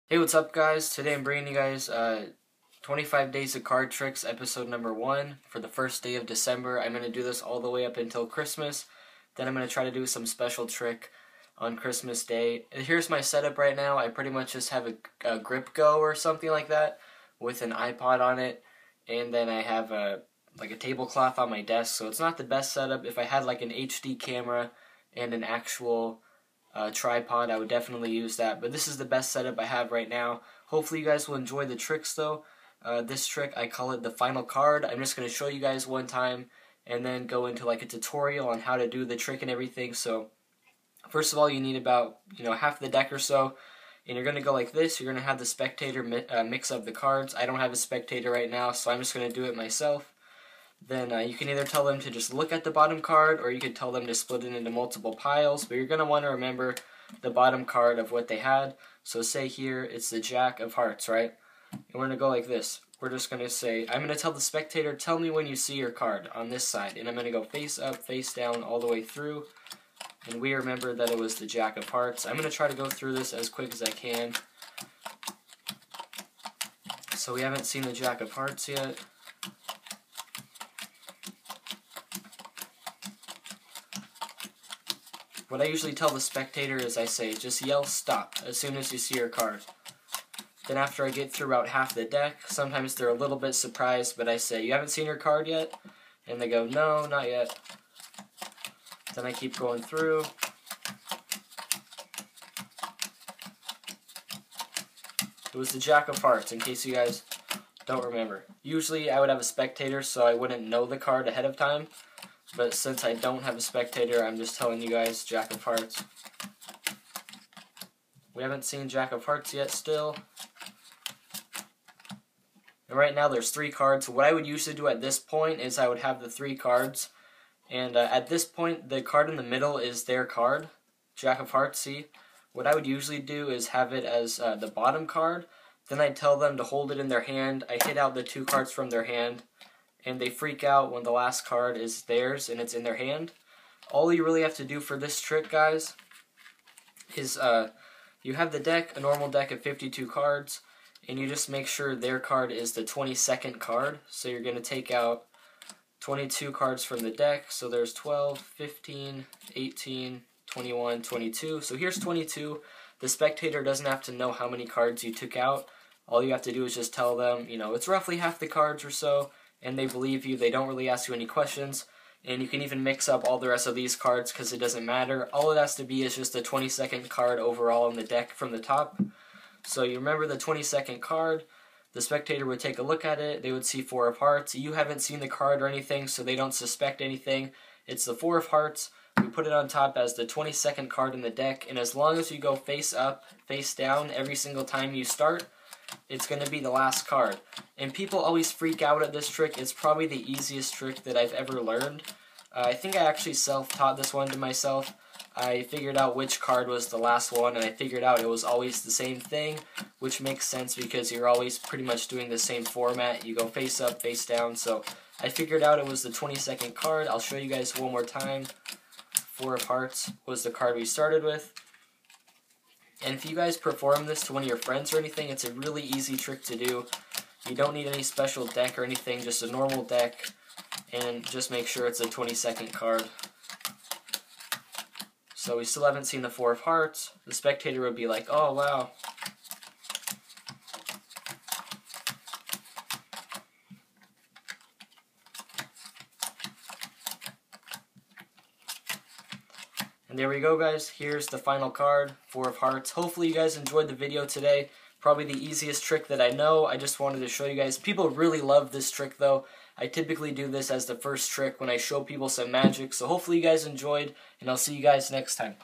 Hey, what's up, guys? Today I'm bringing you guys 25 Days of Card Tricks, episode number 1 for the first day of December. I'm going to do this all the way up until Christmas. Then I'm going to try to do some special trick on Christmas Day. Here's my setup right now. I pretty much just have a grip go or something like that with an iPod on it. And then I have a tablecloth on my desk, so it's not the best setup. If I had like an HD camera and an actual tripod, I would definitely use that, but this is the best setup I have right now. Hopefully you guys will enjoy the tricks though. This trick, I call it the final card. I'm just going to show you guys one time and then go into like a tutorial on how to do the trick and everything. So first of all, you need about half the deck or so, and you're going to go like this. You're going to have the spectator mix up the cards. I don't have a spectator right now, so I'm just going to do it myself. Then you can either tell them to just look at the bottom card, or you could tell them to split it into multiple piles, but you're going to want to remember the bottom card of what they had. So say here, it's the Jack of Hearts, right? And we're going to go like this. We're just going to say, I'm going to tell the spectator, tell me when you see your card on this side. And I'm going to go face up, face down, all the way through. And we remember that it was the Jack of Hearts. I'm going to try to go through this as quick as I can. So we haven't seen the Jack of Hearts yet. What I usually tell the spectator is I say, just yell stop as soon as you see your card. Then after I get through about half the deck, sometimes they're a little bit surprised, but I say, you haven't seen your card yet? And they go, no, not yet. Then I keep going through. It was the Jack of Hearts, in case you guys don't remember. Usually I would have a spectator, so I wouldn't know the card ahead of time. But since I don't have a spectator, I'm just telling you guys Jack of Hearts. We haven't seen Jack of Hearts yet still. And right now there's 3 cards. What I would usually do at this point is I would have the 3 cards. And at this point, the card in the middle is their card, Jack of Hearts, see? What I would usually do is have it as the bottom card. Then I'd tell them to hold it in their hand. I hit out the 2 cards from their hand. And they freak out when the last card is theirs and it's in their hand. All you really have to do for this trick, guys, is you have the deck, a normal deck of 52 cards, and you just make sure their card is the 22nd card. So you're going to take out 22 cards from the deck. So there's 12, 15, 18, 21, 22. So here's 22. The spectator doesn't have to know how many cards you took out. All you have to do is just tell them, it's roughly half the cards or so. And they believe you, they don't really ask you any questions, and you can even mix up all the rest of these cards because it doesn't matter. All it has to be is just the 22nd card overall in the deck from the top. So you remember the 22nd card, the spectator would take a look at it, they would see 4 of Hearts. You haven't seen the card or anything, so they don't suspect anything. It's the 4 of Hearts. We put it on top as the 22nd card in the deck, and as long as you go face up, face down every single time you start, it's going to be the last card. And people always freak out at this trick. It's probably the easiest trick that I've ever learned. I think I actually self-taught this one to myself. I figured out which card was the last one, and I figured out it was always the same thing, which makes sense because you're always pretty much doing the same format. You go face up, face down. So I figured out it was the 22nd card. I'll show you guys one more time. 4 of Hearts was the card we started with. And if you guys perform this to one of your friends or anything, it's a really easy trick to do. You don't need any special deck or anything, just a normal deck, and just make sure it's a 22nd card. So we still haven't seen the 4 of Hearts. The spectator would be like, oh wow. And there we go, guys. Here's the final card, 4 of Hearts. Hopefully you guys enjoyed the video today. Probably the easiest trick that I know. I just wanted to show you guys. People really love this trick though. I typically do this as the first trick when I show people some magic. So hopefully you guys enjoyed, and I'll see you guys next time.